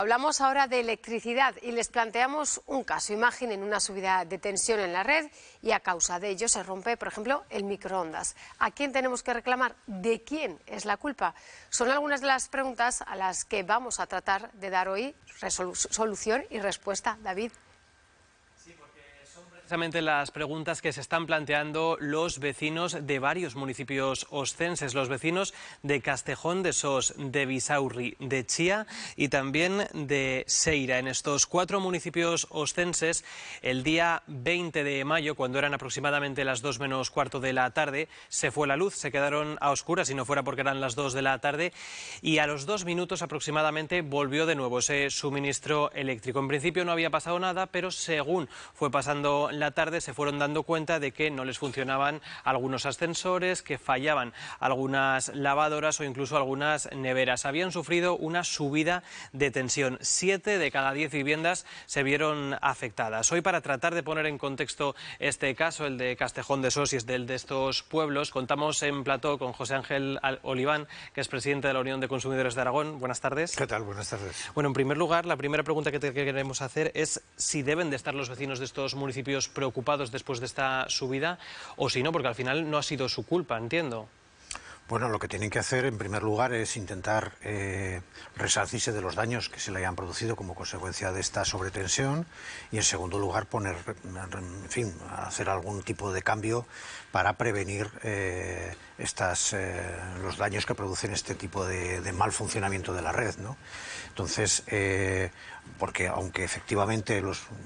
Hablamos ahora de electricidad y les planteamos un caso. Imaginen una subida de tensión en la red y a causa de ello se rompe, por ejemplo, el microondas. ¿A quién tenemos que reclamar? ¿De quién es la culpa? Son algunas de las preguntas a las que vamos a tratar de dar hoy solución y respuesta. David. Precisamente las preguntas que se están planteando los vecinos de varios municipios oscenses, los vecinos de Castejón de Sos, de Bisaurri, de Chía y también de Seira. En estos 4 municipios oscenses, el día 20 de mayo, cuando eran aproximadamente las 2 menos cuarto de la tarde, se fue la luz, se quedaron a oscuras, si no fuera porque eran las 2 de la tarde, y a los 2 minutos aproximadamente volvió de nuevo ese suministro eléctrico. En principio no había pasado nada, pero según fue pasando la tarde se fueron dando cuenta de que no les funcionaban algunos ascensores, que fallaban algunas lavadoras o incluso algunas neveras. Habían sufrido una subida de tensión. 7 de cada 10 viviendas se vieron afectadas. Hoy, para tratar de poner en contexto este caso, el de Castejón de Sos y el de estos pueblos, contamos en plató con José Ángel Oliván, que es presidente de la Unión de Consumidores de Aragón. Buenas tardes. ¿Qué tal? Buenas tardes. Bueno, en primer lugar, la primera pregunta que queremos hacer es si deben de estar los vecinos de estos municipios preocupados después de esta subida o si no, porque al final no ha sido su culpa, entiendo. Bueno, lo que tienen que hacer en primer lugar es intentar resarcirse de los daños que se le hayan producido como consecuencia de esta sobretensión y en segundo lugar hacer algún tipo de cambio para prevenir los daños que producen este tipo de mal funcionamiento de la red, ¿no? Entonces, porque aunque efectivamente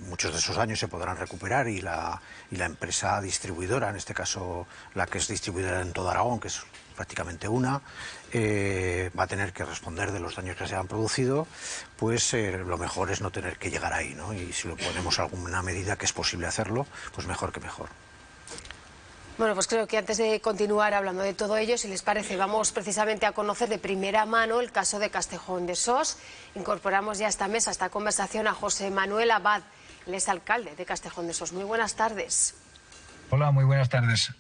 muchos de esos daños se podrán recuperar y la empresa distribuidora, en este caso la que es distribuidora en todo Aragón, que es prácticamente una, va a tener que responder de los daños que se han producido, pues lo mejor es no tener que llegar ahí, ¿no? Y si lo ponemos alguna medida que es posible hacerlo, pues mejor que mejor. Bueno, pues creo que antes de continuar hablando de todo ello, si les parece, vamos precisamente a conocer de primera mano el caso de Castejón de Sos. Incorporamos ya a esta mesa, a esta conversación, a José Manuel Abad, él es alcalde de Castejón de Sos. Muy buenas tardes. Hola, muy buenas tardes.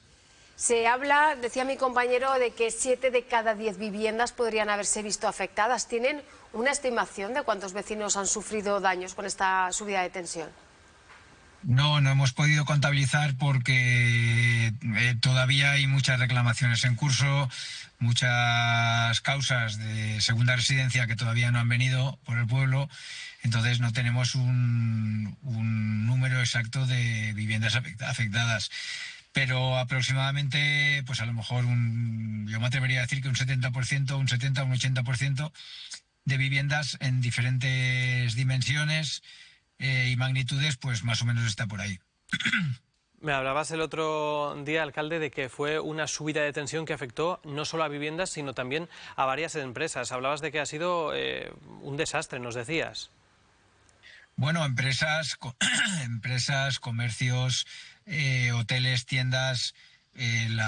Se habla, decía mi compañero, de que 7 de cada 10 viviendas podrían haberse visto afectadas. ¿Tienen una estimación de cuántos vecinos han sufrido daños con esta subida de tensión? No hemos podido contabilizar porque todavía hay muchas reclamaciones en curso, muchas causas de segunda residencia que todavía no han venido por el pueblo, entonces no tenemos un número exacto de viviendas afectadas. Pero aproximadamente, pues a lo mejor yo me atrevería a decir que un 70%, un 70, un 80% de viviendas en diferentes dimensiones y magnitudes, pues más o menos está por ahí. Me hablabas el otro día, alcalde, de que fue una subida de tensión que afectó no solo a viviendas, sino también a varias empresas. Hablabas de que ha sido un desastre, nos decías. Bueno, empresas, comercios, hoteles, tiendas. El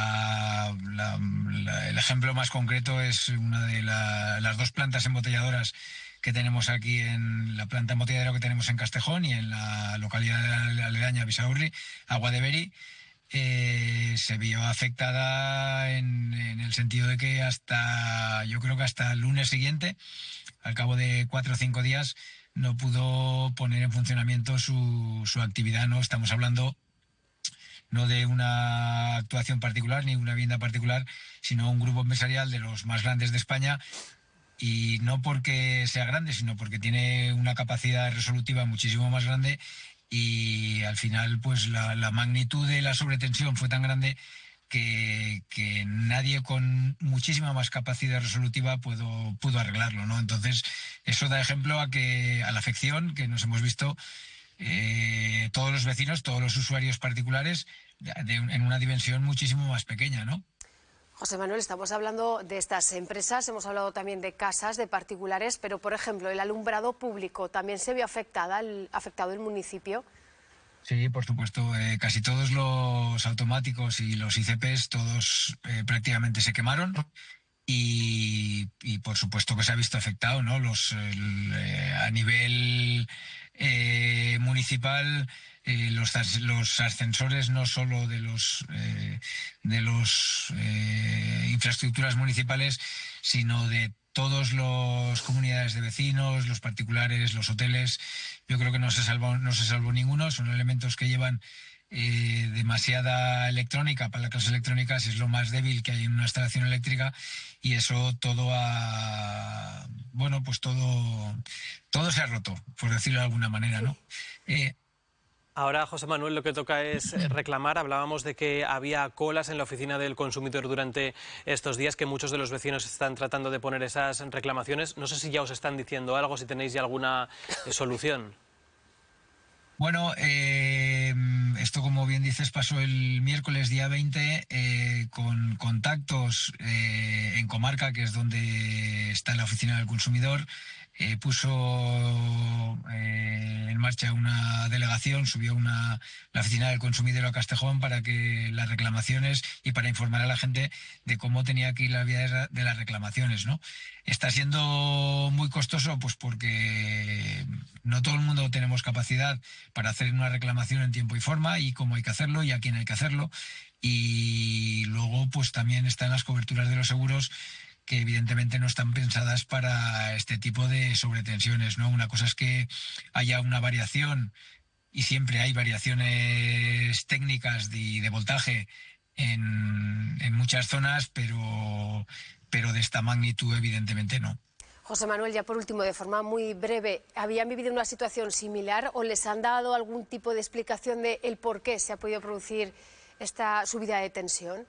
ejemplo más concreto es una de las 2 plantas embotelladoras que tenemos aquí, en la planta embotelladora que tenemos en Castejón y en la localidad aledaña, Bisaurri, Agua de Beri. Se vio afectada en el sentido de que yo creo que hasta el lunes siguiente, al cabo de 4 o 5 días, no pudo poner en funcionamiento su actividad, ¿no? Estamos hablando no de una actuación particular ni una vivienda particular, sino un grupo empresarial de los más grandes de España, y no porque sea grande, sino porque tiene una capacidad resolutiva muchísimo más grande, y al final pues la magnitud de la sobretensión fue tan grande que nadie con muchísima más capacidad resolutiva pudo arreglarlo, ¿no? Entonces eso da ejemplo a la afección que nos hemos visto todos los vecinos, todos los usuarios particulares en una dimensión muchísimo más pequeña, ¿no? José Manuel, estamos hablando de estas empresas, hemos hablado también de casas, de particulares, pero por ejemplo el alumbrado público también se vio afectado el municipio. Sí, por supuesto. Casi todos los automáticos y los ICPs, todos prácticamente se quemaron. Y por supuesto que se ha visto afectado, ¿no? A nivel municipal, los ascensores no solo de los infraestructuras municipales, sino de todas las comunidades de vecinos, los particulares, los hoteles, yo creo que no se salvó ninguno. Son elementos que llevan demasiada electrónica. Para las clases electrónicas es lo más débil que hay en una instalación eléctrica, y eso todo todo se ha roto, por decirlo de alguna manera, ¿no? Ahora, José Manuel, lo que toca es reclamar. Hablábamos de que había colas en la oficina del consumidor durante estos días, que muchos de los vecinos están tratando de poner esas reclamaciones. No sé si ya os están diciendo algo, si tenéis ya alguna solución. Bueno, esto, como bien dices, pasó el miércoles día 20 con contactos en Comarca, que es donde está la oficina del consumidor. Puso en marcha una delegación, subió la oficina del consumidor a Castejón para que las reclamaciones y para informar a la gente de cómo tenía que ir la vía de las reclamaciones, ¿no? Está siendo muy costoso, pues porque no todo el mundo tenemos capacidad para hacer una reclamación en tiempo y forma, y cómo hay que hacerlo y a quién hay que hacerlo. Y luego pues también están las coberturas de los seguros, que evidentemente no están pensadas para este tipo de sobretensiones, ¿no? Una cosa es que haya una variación, y siempre hay variaciones técnicas de voltaje en muchas zonas, pero de esta magnitud evidentemente no. José Manuel, ya por último, de forma muy breve, ¿habían vivido una situación similar o les han dado algún tipo de explicación de el por qué se ha podido producir esta subida de tensión?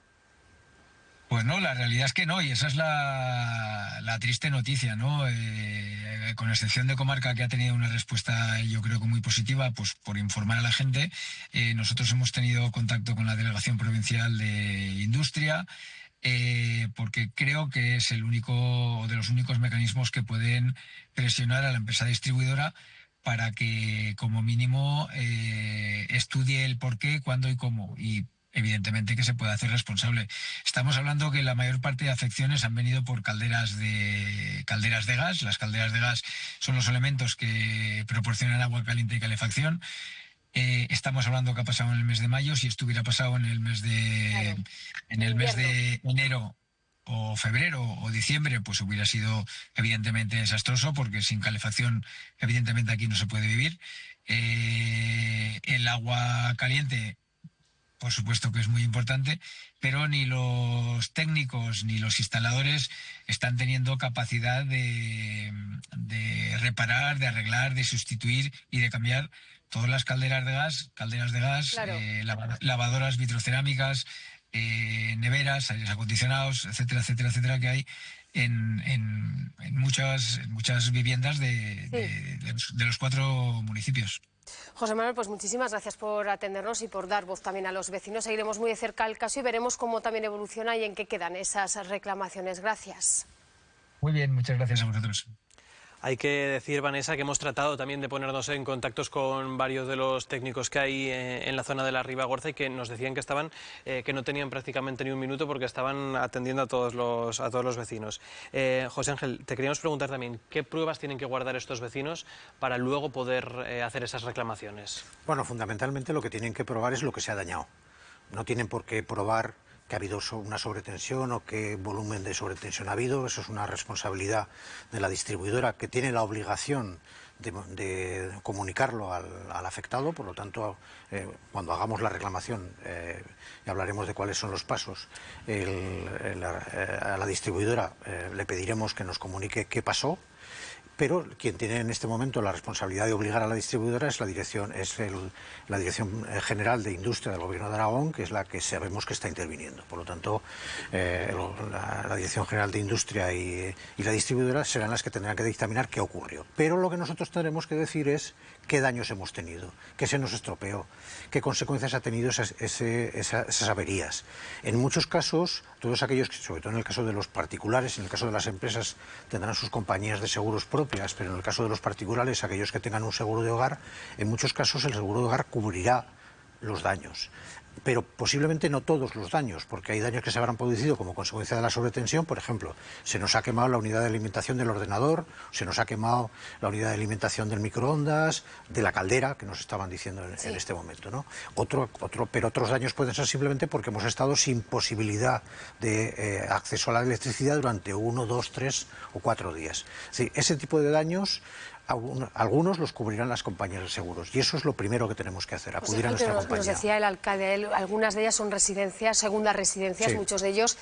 Pues no, la realidad es que no, y esa es la triste noticia, ¿no? Con excepción de Comarca, que ha tenido una respuesta, yo creo que muy positiva, pues por informar a la gente. Nosotros hemos tenido contacto con la Delegación Provincial de Industria, porque creo que es de los únicos mecanismos que pueden presionar a la empresa distribuidora para que, como mínimo, estudie el por qué, cuándo y cómo, y evidentemente que se puede hacer responsable. Estamos hablando que la mayor parte de afecciones han venido por calderas de gas. Las calderas de gas son los elementos que proporcionan agua caliente y calefacción. Estamos hablando que ha pasado en el mes de mayo. Si esto hubiera pasado en el mes de enero o febrero o diciembre, pues hubiera sido evidentemente desastroso, porque sin calefacción evidentemente aquí no se puede vivir. El agua caliente, por supuesto que es muy importante, pero ni los técnicos ni los instaladores están teniendo capacidad de reparar, de arreglar, de sustituir y de cambiar todas las calderas de gas, Claro. Lavadoras vitrocerámicas, neveras, aires acondicionados, etcétera, etcétera, etcétera, que hay en muchas viviendas de los 4 municipios. José Manuel, pues muchísimas gracias por atendernos y por dar voz también a los vecinos. Seguiremos muy de cerca el caso y veremos cómo también evoluciona y en qué quedan esas reclamaciones. Gracias. Muy bien, muchas gracias a vosotros. Hay que decir, Vanessa, que hemos tratado también de ponernos en contactos con varios de los técnicos que hay en la zona de la Ribagorza, y que nos decían que que no tenían prácticamente ni un minuto porque estaban atendiendo a todos los vecinos. José Ángel, te queríamos preguntar también, ¿qué pruebas tienen que guardar estos vecinos para luego poder hacer esas reclamaciones? Bueno, fundamentalmente lo que tienen que probar es lo que se ha dañado. No tienen por qué probar que ha habido una sobretensión o qué volumen de sobretensión ha habido. Eso es una responsabilidad de la distribuidora, que tiene la obligación de comunicarlo al afectado. Por lo tanto, cuando hagamos la reclamación, y hablaremos de cuáles son los pasos, a la distribuidora le pediremos que nos comunique qué pasó. Pero quien tiene en este momento la responsabilidad de obligar a la distribuidora es la Dirección General de Industria del Gobierno de Aragón, que es la que sabemos que está interviniendo. Por lo tanto, la Dirección General de Industria y la distribuidora serán las que tendrán que dictaminar qué ocurrió. Pero lo que nosotros tendremos que decir es qué daños hemos tenido, qué se nos estropeó, qué consecuencias ha tenido esas averías. En muchos casos, todos aquellos, sobre todo en el caso de los particulares, en el caso de las empresas, tendrán sus compañías de seguros propias, pero en el caso de los particulares, aquellos que tengan un seguro de hogar, en muchos casos el seguro de hogar cubrirá los daños. Pero posiblemente no todos los daños, porque hay daños que se habrán producido como consecuencia de la sobretensión. Por ejemplo, se nos ha quemado la unidad de alimentación del ordenador, se nos ha quemado la unidad de alimentación del microondas, de la caldera, que nos estaban diciendo en este momento, ¿no? Pero otros daños pueden ser simplemente porque hemos estado sin posibilidad de acceso a la electricidad durante 1, 2, 3 o 4 días. Sí, ese tipo de daños algunos los cubrirán las compañías de seguros, y eso es lo primero que tenemos que hacer, acudir a nuestra compañía. Nos decía el alcalde, algunas de ellas son residencias, segundas residencias, sí. Muchos de ellos,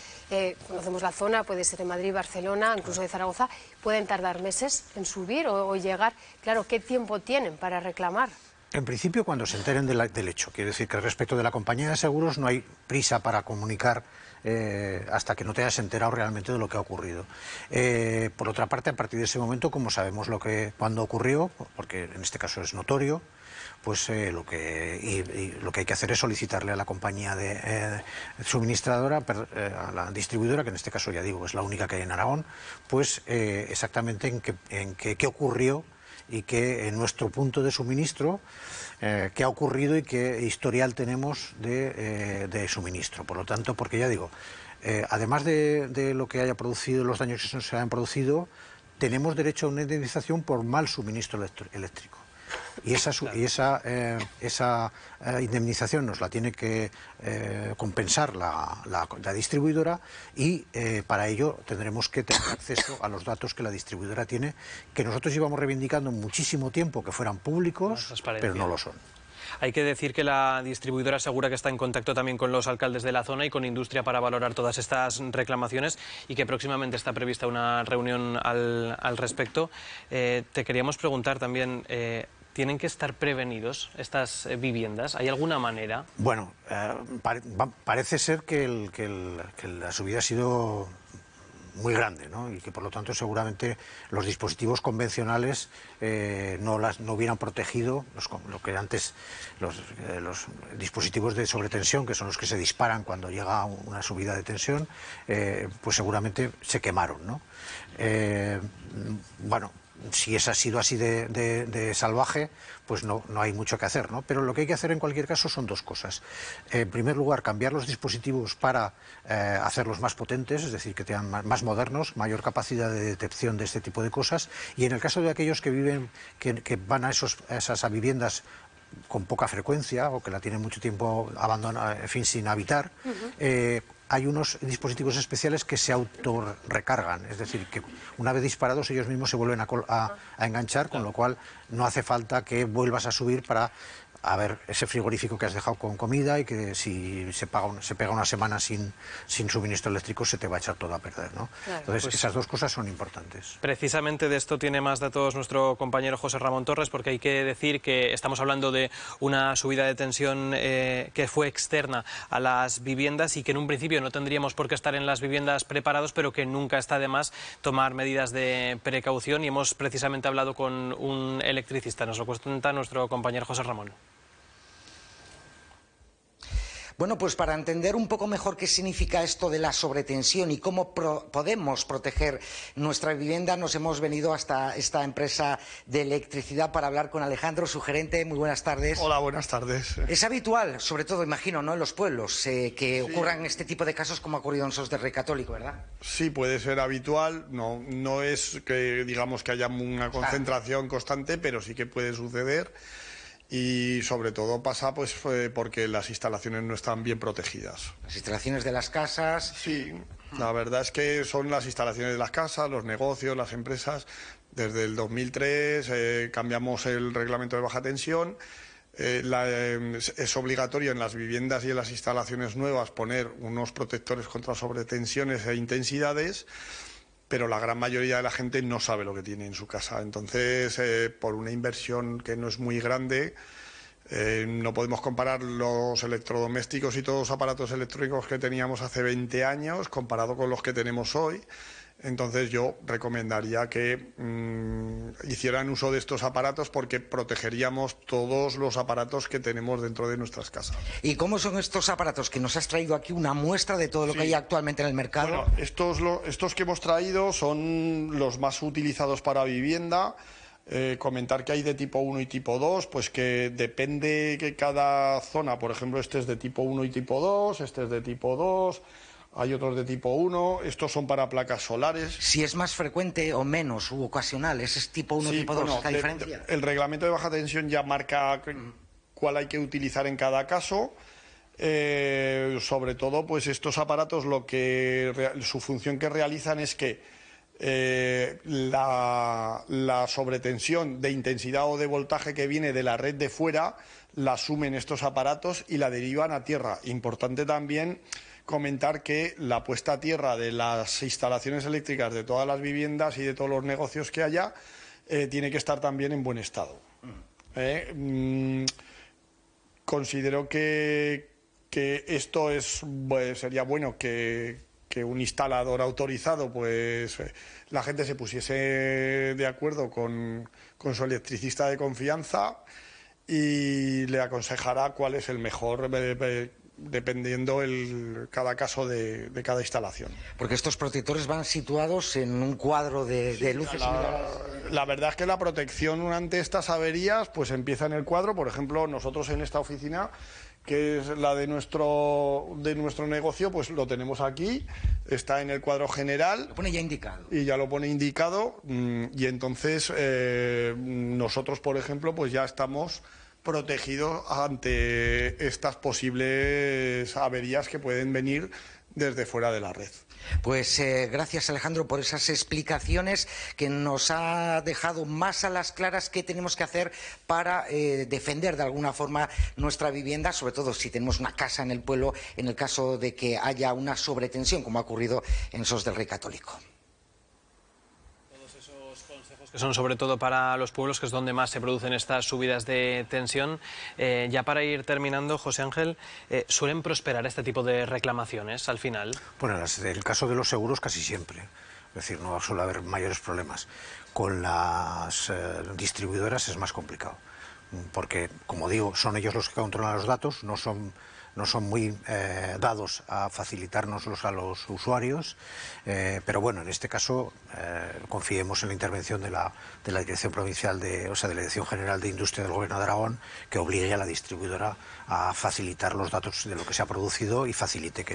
conocemos la zona, puede ser de Madrid, Barcelona, incluso de Zaragoza, pueden tardar meses en subir o llegar. Claro, ¿qué tiempo tienen para reclamar? En principio, cuando se enteren del hecho. Quiere decir que respecto de la compañía de seguros no hay prisa para comunicar hasta que no te hayas enterado realmente de lo que ha ocurrido. Por otra parte, a partir de ese momento, como sabemos cuándo ocurrió, porque en este caso es notorio, pues lo que hay que hacer es solicitarle a la compañía suministradora, a la distribuidora, que en este caso ya digo es la única que hay en Aragón, pues exactamente qué ocurrió y que en nuestro punto de suministro, qué ha ocurrido y qué historial tenemos de suministro. Por lo tanto, porque ya digo, además de lo que haya producido, los daños que se hayan producido, tenemos derecho a una indemnización por mal suministro eléctrico. Y esa indemnización nos la tiene que compensar la distribuidora, y para ello tendremos que tener acceso a los datos que la distribuidora tiene, que nosotros llevamos reivindicando muchísimo tiempo que fueran públicos, pero no lo son. Hay que decir que la distribuidora asegura que está en contacto también con los alcaldes de la zona y con Industria para valorar todas estas reclamaciones, y que próximamente está prevista una reunión al respecto. Te queríamos preguntar también, ¿tienen que estar prevenidos estas viviendas? ¿Hay alguna manera? Bueno, parece ser que la subida ha sido muy grande, ¿no? Y que por lo tanto seguramente los dispositivos convencionales no hubieran protegido lo que antes los dispositivos de sobretensión, que son los que se disparan cuando llega una subida de tensión, pues seguramente se quemaron, ¿no? Bueno, si ha sido así de salvaje, pues no hay mucho que hacer, ¿no? Pero lo que hay que hacer en cualquier caso son dos cosas. En primer lugar, cambiar los dispositivos para hacerlos más potentes, es decir, que tengan más modernos, mayor capacidad de detección de este tipo de cosas, y en el caso de aquellos que van a esas viviendas con poca frecuencia o que la tienen mucho tiempo abandonada, en fin, sin habitar, hay unos dispositivos especiales que se autorrecargan, es decir, que una vez disparados ellos mismos se vuelven a enganchar, con lo cual no hace falta que vuelvas a subir para ver ese frigorífico que has dejado con comida, y que si se pega una semana sin suministro eléctrico se te va a echar todo a perder, ¿no? Claro. Entonces, pues esas dos cosas son importantes. Precisamente de esto tiene más datos nuestro compañero José Ramón Torres, porque hay que decir que estamos hablando de una subida de tensión que fue externa a las viviendas, y que en un principio no tendríamos por qué estar en las viviendas preparados, pero que nunca está de más tomar medidas de precaución, y hemos precisamente hablado con un electricista. Nos lo cuenta nuestro compañero José Ramón. Bueno, pues para entender un poco mejor qué significa esto de la sobretensión y cómo podemos proteger nuestra vivienda, nos hemos venido hasta esta empresa de electricidad para hablar con Alejandro, su gerente. Muy buenas tardes. Hola, buenas tardes. Es habitual, sobre todo, imagino, ¿no?, en los pueblos, que ocurran este tipo de casos como ha ocurrido en Sos de Rey Católico, ¿verdad? Sí, puede ser habitual. No es que digamos que haya una concentración constante, pero sí que puede suceder. Y sobre todo pasa pues porque las instalaciones no están bien protegidas. Las instalaciones de las casas. Sí, la verdad es que son las instalaciones de las casas, los negocios, las empresas. Desde el 2003 cambiamos el reglamento de baja tensión. Es obligatorio en las viviendas y en las instalaciones nuevas poner unos protectores contra sobretensiones e intensidades, pero la gran mayoría de la gente no sabe lo que tiene en su casa. Entonces, por una inversión que no es muy grande, no podemos comparar los electrodomésticos y todos los aparatos electrónicos que teníamos hace 20 años comparado con los que tenemos hoy. Entonces yo recomendaría que hicieran uso de estos aparatos, porque protegeríamos todos los aparatos que tenemos dentro de nuestras casas. ¿Y cómo son estos aparatos? Que nos has traído aquí una muestra de todo lo que hay actualmente en el mercado. Bueno, estos que hemos traído son los más utilizados para vivienda. Comentar que hay de tipo 1 y tipo 2, pues que depende que cada zona, por ejemplo, este es de tipo 1 y tipo 2, este es de tipo 2, hay otros de tipo 1, estos son para placas solares. Si es más frecuente o menos u ocasional, ese es tipo 1 o tipo 2, ¿qué diferencia? El reglamento de baja tensión ya marca cuál hay que utilizar en cada caso. Sobre todo, pues estos aparatos su función que realizan es que la sobretensión de intensidad o de voltaje que viene de la red de fuera la asumen estos aparatos y la derivan a tierra. Importante también comentar que la puesta a tierra de las instalaciones eléctricas de todas las viviendas y de todos los negocios que haya tiene que estar también en buen estado. Considero que esto sería bueno que un instalador autorizado, pues la gente se pusiese de acuerdo con su electricista de confianza y le aconsejará cuál es el mejor, dependiendo cada caso de cada instalación. Porque estos protectores van situados en un cuadro de luces. La verdad es que la protección ante estas averías pues empieza en el cuadro. Por ejemplo, nosotros en esta oficina, que es la de nuestro negocio, pues lo tenemos aquí, está en el cuadro general. Lo pone ya indicado. Y ya lo pone indicado, y entonces nosotros, por ejemplo, pues ya estamos protegidos ante estas posibles averías que pueden venir desde fuera de la red. Pues gracias, Alejandro, por esas explicaciones que nos ha dejado más a las claras qué tenemos que hacer para defender de alguna forma nuestra vivienda, sobre todo si tenemos una casa en el pueblo, en el caso de que haya una sobretensión, como ha ocurrido en Sos del Rey Católico. Que son sobre todo para los pueblos, que es donde más se producen estas subidas de tensión. Ya para ir terminando, José Ángel, ¿suelen prosperar este tipo de reclamaciones al final? Bueno, en el caso de los seguros casi siempre, es decir, no suele haber mayores problemas. Con las distribuidoras es más complicado, porque, como digo, son ellos los que controlan los datos, no son muy dados a facilitárnoslos a los usuarios, pero bueno, en este caso confiemos en la intervención de la Dirección Provincial, de la Dirección General de Industria del Gobierno de Aragón, que obligue a la distribuidora a facilitar los datos de lo que se ha producido y facilite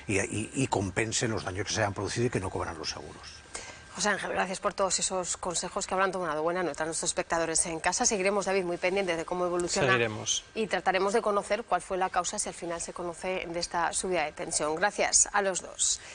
y compense los daños que se hayan producido y que no cobran los seguros. José Ángel, gracias por todos esos consejos que habrán tomado buena nota a nuestros espectadores en casa. Seguiremos, David, muy pendientes de cómo evoluciona. Seguiremos. Y trataremos de conocer cuál fue la causa, si al final se conoce, de esta subida de tensión. Gracias a los dos.